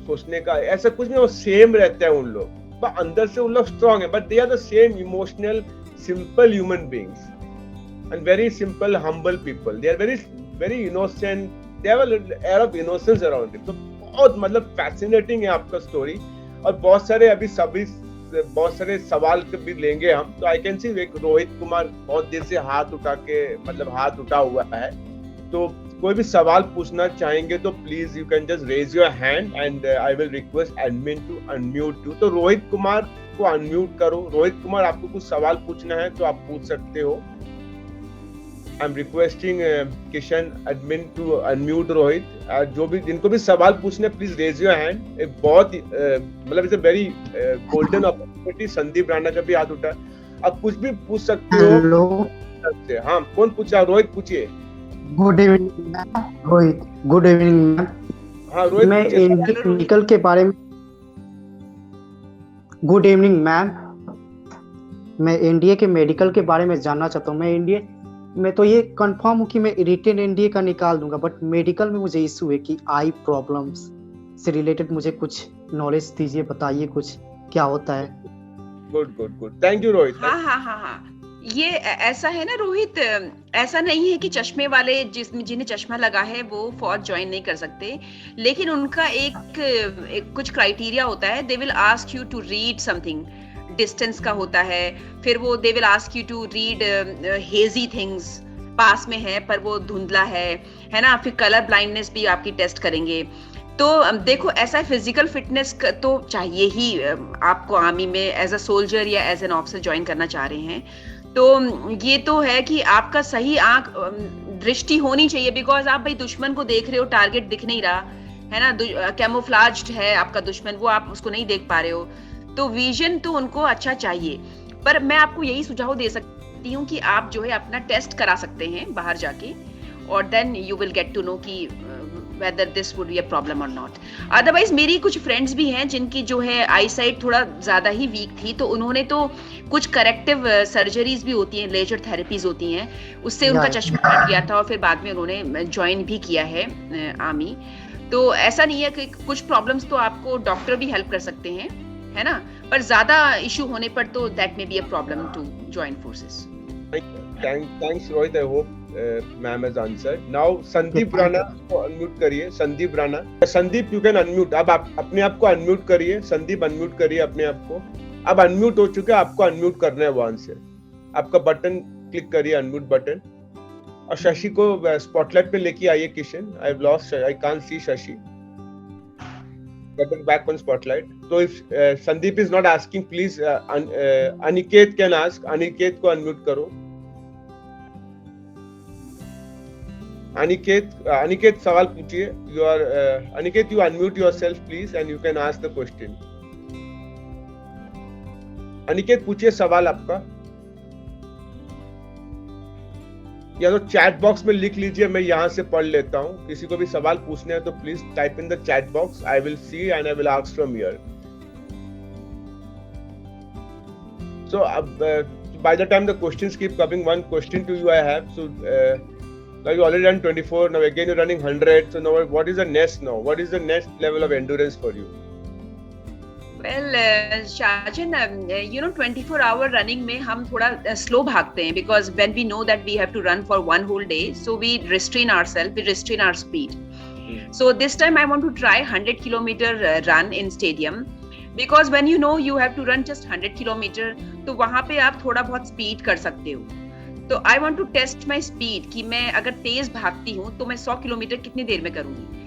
सोचने का ऐसा कुछ नहीं, वो सेम रहता है उन लोग, पर अंदर से उन लोग स्ट्रांग है, but they are the same emotional simple human beings and very simple, humble people. They are very, very innocent. They have a air of innocence around them. So बहुत मतलब fascinating है आपका story. और बहुत सारे सवाल भी लेंगे हम. तो I can see Rohit Kumar बहुत देर से हाथ उठा हुआ है. तो कोई भी सवाल पूछना चाहेंगे तो please you can just raise your hand and I will request admin to unmute you. तो रोहित कुमार को unmute करो. रोहित कुमार, आपको कुछ सवाल पूछना है तो आप पूछ सकते हो. I'm requesting Kishan admin to unmute Rohit. जो भी जिनको भी सवाल पूछने, please raise your hand. एक बहुत मतलब it's a very golden opportunity. Sandeep Rana का भी हाथ उठा. आप कुछ भी पूछ सकते हो. हेलो. हाँ, कौन पूछा? रोहित पूछिए. Good evening Rohit. Good evening ma'am. हाँ रोहित. मैं इंडियन मेडिकल के बारे में. Good evening ma'am. मैं इंडिया के मेडिकल के बारे में जानना चाहता हूँ. मैं तो ये कंफर्म हूँ कि मैं रिटेन एनडीए का निकाल दूंगा, बट मेडिकल में मुझे इशू है कि आई प्रॉब्लम्स से रिलेटेड मुझे कुछ नॉलेज दीजिए, बताइए कुछ क्या होता है. गुड. Thank you Rohit. हाँ. ये ऐसा है ना रोहित, ऐसा नहीं है कि चश्मे वाले जिन्हें चश्मा लगा है वो फौज ज्वाइन नहीं कर सकते, लेकिन उनका एक कुछ क्राइटेरिया होता है. They will ask you to read something, distance का होता है. फिर वो they will ask you to read hazy things, पास में है पर वो धुंधला है ना. फिर कलर ब्लाइंडनेस भी आपकी टेस्ट करेंगे. तो देखो, ऐसा फिजिकल फिटनेस तो चाहिए ही आपको आर्मी में एज अ सोल्जर या एज एन ऑफिसर ज्वाइन करना चाह रहे हैं. तो ये तो है कि आपका सही आंख दृष्टि होनी चाहिए, बिकॉज आप भाई दुश्मन को देख रहे हो, टारगेट दिख नहीं रहा है ना, कैमोफ्लाज्ड है आपका दुश्मन, वो आप उसको नहीं देख पा रहे हो. तो विजन तो उनको अच्छा चाहिए. पर मैं आपको यही सुझाव दे सकती हूँ कि आप जो है अपना टेस्ट करा सकते हैं बाहर जाके, और then you will get to know कि whether this would be a problem or not. Otherwise मेरी कुछ फ्रेंड्स भी हैं जिनकी जो है आई साइट थोड़ा ज्यादा ही वीक थी, तो उन्होंने तो कुछ करेक्टिव सर्जरीज भी होती हैं, लेजर थेरेपीज होती हैं, उससे उनका चश्मा हट गया था और फिर बाद में उन्होंने ज्वाइन भी किया है आर्मी. तो ऐसा नहीं है कि कुछ प्रॉब्लम्स तो आपको डॉक्टर भी हेल्प कर सकते हैं, है ना, पर ज्यादा इशू होने पर तो that may be a problem to join forces. Thanks Rohit. I hope ma'am has answered. Now Sandeep Rana को अनम्यूट करिए. Sandeep Rana, Sandeep you can unmute. अब आप अपने आप को अनम्यूट करिए. संदीप अनम्यूट करिए अपने आप को. अब अनम्यूट हो चुके, आपको अनम्यूट करना है वहां से. आपका बटन क्लिक करिए, अनम्यूट बटन, और शशि को स्पॉटलाइट पे लेके आइए. Kishan, I have lost, I can't see Shashi. get it back on spotlight. So if Sandeep is not asking, please Aniket can ask. Aniket को unmute करो. Aniket सवाल पूछिए. You are Aniket, you unmute yourself please and you can ask the question. Aniket पूछिए सवाल आपका. या तो chat box में लिख लीजिए, मैं यहाँ से पढ़ लेता हूँ. किसी को भी सवाल पूछने हैं तो please type in the chat box. I will see and I will ask from here. So अब by the time the questions keep coming, one question to you I have. So now you already done 24, now again you're running 100. So now what is the next now? What is the next level of endurance for you? Well, Shajan, 24-hour running में हम थोड़ा slow भागते हैं because when we know that we have to run for one whole day, so we restrain ourselves, we restrain our speed. So this time I want to try 100-kilometer run in stadium. Because when you know you have to run just 100 kilometer, तो वहाँ पे आप थोड़ा बहुत speed कर सकते हो. तो I want to test my speed कि मैं अगर तेज भागती हूँ तो मैं 100 किलोमीटर कितनी देर में करूँगी.